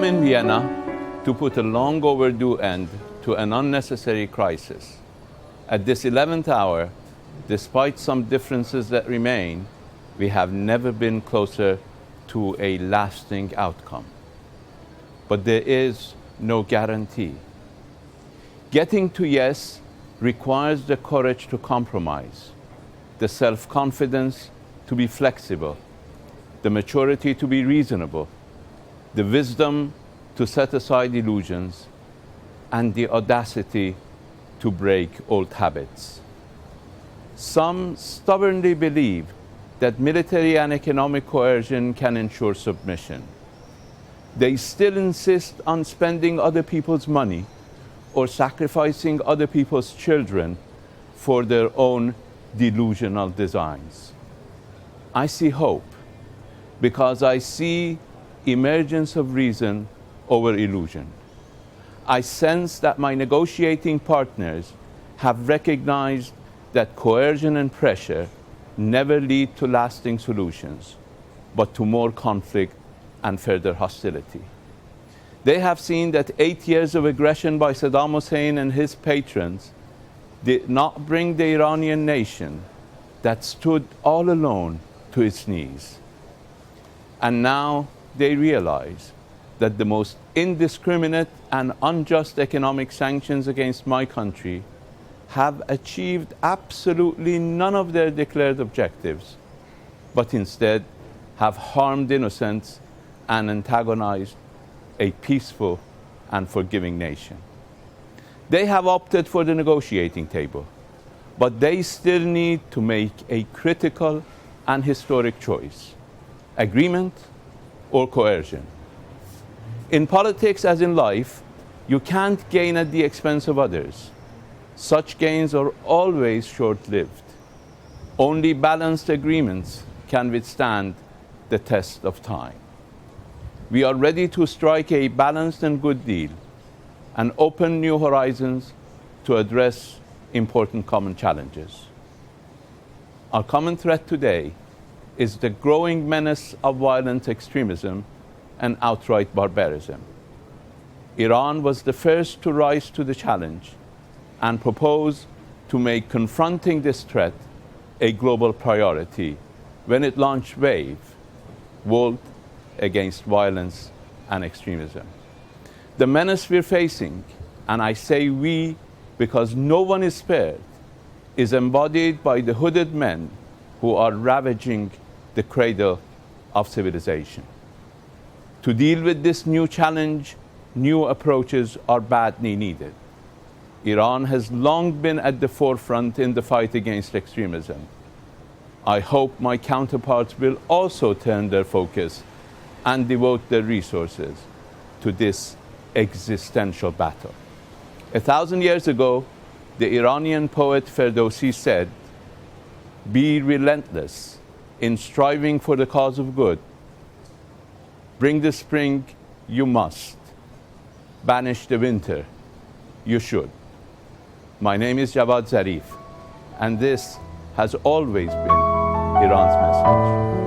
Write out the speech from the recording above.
am in Vienna to put a long overdue end to an unnecessary crisis. At this 11th hour, despite some differences that remain, we have never been closer to a lasting outcome. But there is no guarantee. Getting to yes requires the courage to compromise, the self-confidence to be flexible, the maturity to be reasonable, the wisdom to set aside illusions, and the audacity to break old habits. Some stubbornly believe that military and economic coercion can ensure submission. They still insist on spending other people's money or sacrificing other people's children for their own delusional designs. I see hope because I see emergence of reason over illusion. I sense that my negotiating partners have recognized that coercion and pressure never lead to lasting solutions, but to more conflict and further hostility. They have seen that 8 years of aggression by Saddam Hussein and his patrons did not bring the Iranian nation that stood all alone to its knees. And now they realize that the most indiscriminate and unjust economic sanctions against my country have achieved absolutely none of their declared objectives, but instead have harmed innocents and antagonized a peaceful and forgiving nation. They have opted for the negotiating table, but they still need to make a critical and historic choice: agreement or coercion. In politics, as in life, you can't gain at the expense of others. Such gains are always short-lived. Only balanced agreements can withstand the test of time. We are ready to strike a balanced and good deal and open new horizons to address important common challenges. Our common threat today is the growing menace of violent extremism and outright barbarism. Iran was the first to rise to the challenge and propose to make confronting this threat a global priority when it launched WAVE, World Against Violence and Extremism. The menace we're facing, and I say we because no one is spared, is embodied by the hooded men who are ravaging the cradle of civilization. To deal with this new challenge, new approaches are badly needed. Iran has long been at the forefront in the fight against extremism. I hope my counterparts will also turn their focus and devote their resources to this existential battle. 1,000 years ago, the Iranian poet Ferdowsi said, "Be relentless in striving for the cause of good. Bring the spring, you must. Banish the winter, you should." My name is Javad Zarif, and this has always been Iran's message.